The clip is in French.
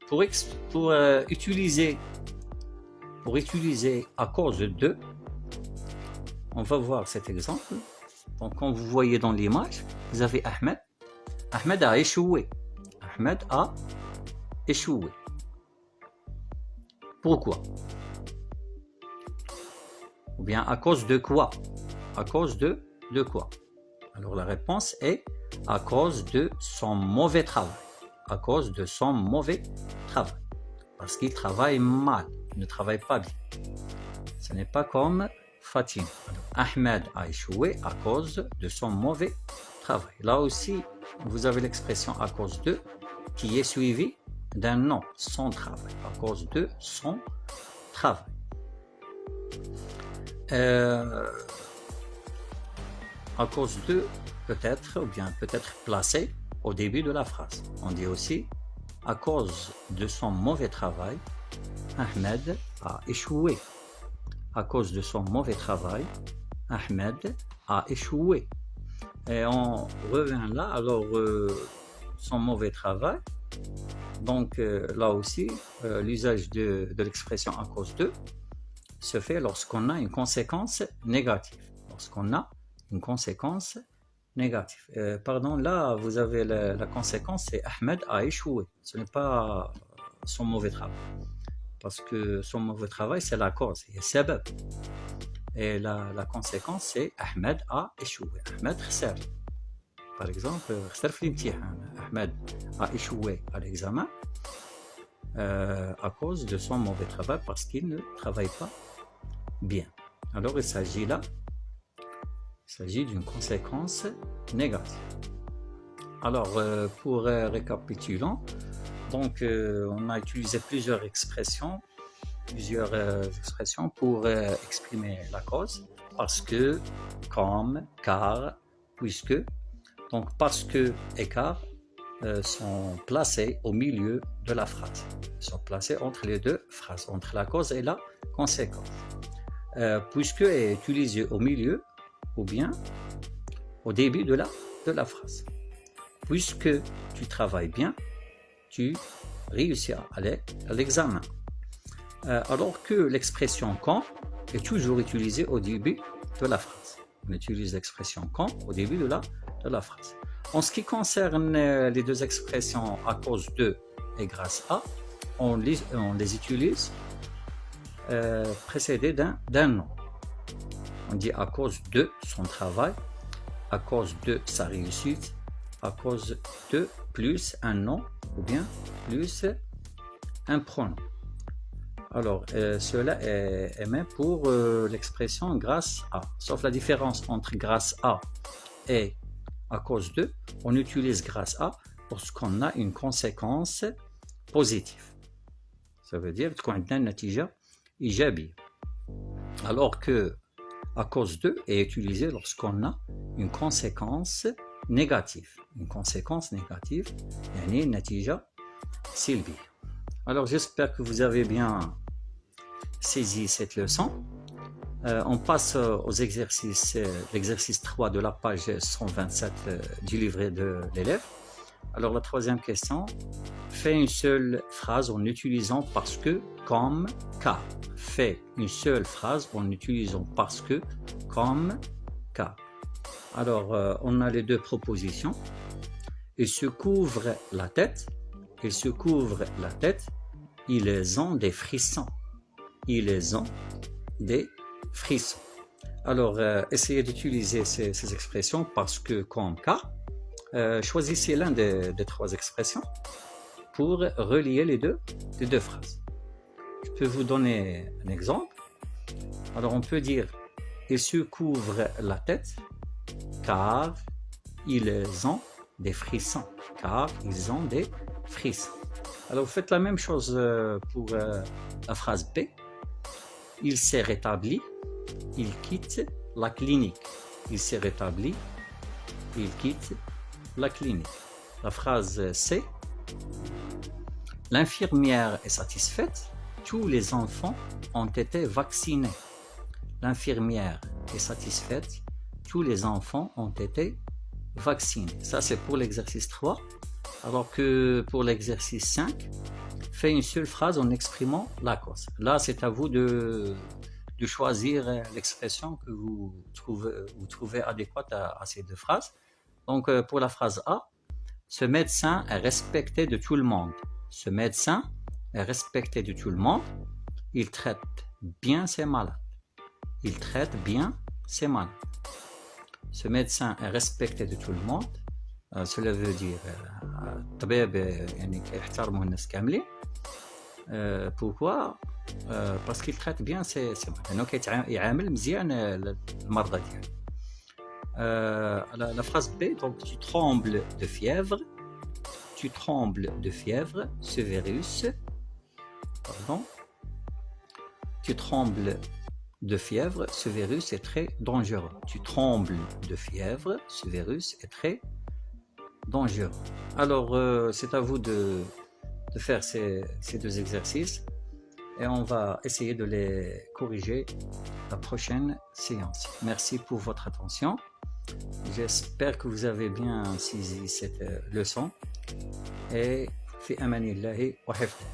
pour utiliser à cause de, on va voir cet exemple. Donc, quand vous voyez dans l'image, vous avez Ahmed. Ahmed a échoué. Ahmed a échoué. Pourquoi? Ou bien à cause de quoi? À cause de quoi? Alors la réponse est à cause de son mauvais travail. À cause de son mauvais travail. Parce qu'il travaille mal, il ne travaille pas bien. Ce n'est pas comme Fatima. Ahmed a échoué à cause de son mauvais travail. Là aussi, vous avez l'expression à cause de qui est suivie d'un nom, son travail. À cause de son travail. À cause de, peut-être, ou bien peut-être placé au début de la phrase. On dit aussi, à cause de son mauvais travail, Ahmed a échoué. À cause de son mauvais travail, Ahmed a échoué. Et on revient là, alors son mauvais travail. Donc là aussi, l'usage de l'expression à cause de se fait lorsqu'on a une conséquence négative. Lorsqu'on a une conséquence négative. Pardon, là, vous avez la conséquence, c'est Ahmed a échoué. Ce n'est pas son mauvais travail. Parce que son mauvais travail, c'est la cause, c'est sabab. Et la conséquence, c'est Ahmed a échoué. Ahmed khsar. Par exemple, khsar fi l'imtihan. Ahmed a échoué à l'examen à cause de son mauvais travail parce qu'il ne travaille pas bien. Alors, il s'agit d'une conséquence négative. Alors, pour récapitulons, donc on a utilisé plusieurs expressions pour exprimer la cause. Parce que, comme, car, puisque. Donc, parce que et car sont placés au milieu de la phrase. Ils sont placés entre les deux phrases, entre la cause et la conséquence. Puisque est utilisé au milieu ou bien au début de la phrase. Puisque tu travailles bien, tu réussiras à l'examen. Alors que l'expression quand est toujours utilisée au début de la phrase. On utilise l'expression quand au début de la phrase. En ce qui concerne les deux expressions à cause de et grâce à, on les utilise précédées d'un nom. On dit à cause de son travail, à cause de sa réussite, à cause de plus un nom ou bien plus un pronom. Alors, cela est même pour l'expression grâce à. Sauf la différence entre grâce à et à cause de, on utilise grâce à lorsqu'on a une conséquence positive. Ça veut dire qu'on a une natija ijabi. Alors que à cause de est utilisé lorsqu'on a une conséquence négative. Une conséquence négative, yani une natija silbi. Alors j'espère que vous avez bien saisi cette leçon. On passe aux exercices, l'exercice 3 de la page 127 du livret de l'élève. Alors la troisième question, fais une seule phrase en utilisant parce que, comme, car. Fais une seule phrase en utilisant parce que, comme, car. Alors on a les deux propositions. Ils se couvrent la tête. Ils se couvrent la tête. Ils ont des frissons. Ils ont des frissons. Alors, essayez d'utiliser ces expressions parce que, comme, car. Choisissez l'un des trois expressions pour relier les deux phrases. Je peux vous donner un exemple. Alors, on peut dire ils se couvrent la tête car ils ont des frissons. Car ils ont des frissons. Alors, vous faites la même chose pour la phrase B. Il s'est rétabli, il quitte la clinique. Il s'est rétabli, il quitte la clinique. La phrase C. L'infirmière est satisfaite, tous les enfants ont été vaccinés. L'infirmière est satisfaite, tous les enfants ont été vaccinés. Ça, c'est pour l'exercice 3. Alors que pour l'exercice 5, fait une seule phrase en exprimant la cause. Là, c'est à vous de choisir l'expression que vous trouvez adéquate à ces deux phrases. Donc, pour la phrase A, ce médecin est respecté de tout le monde. Ce médecin est respecté de tout le monde. Il traite bien ses malades. Il traite bien ses malades. Ce médecin est respecté de tout le monde. Cela veut dire الطبيب يعني يحترمه الناس كاملين. Pourquoi? Parce qu'il traite bien ses malades. لأنه يعامل مزيان المرضى ديالو. La phrase B, donc tu trembles de fièvre. Tu trembles de fièvre. Ce virus. Pardon. Tu trembles de fièvre. Ce virus est très dangereux. Tu trembles de fièvre. Ce virus est très dangereux. Alors, c'est à vous de faire ces deux exercices et on va essayer de les corriger la prochaine séance. Merci pour votre attention. J'espère que vous avez bien saisi cette leçon et fi amanillahi wa hifdh.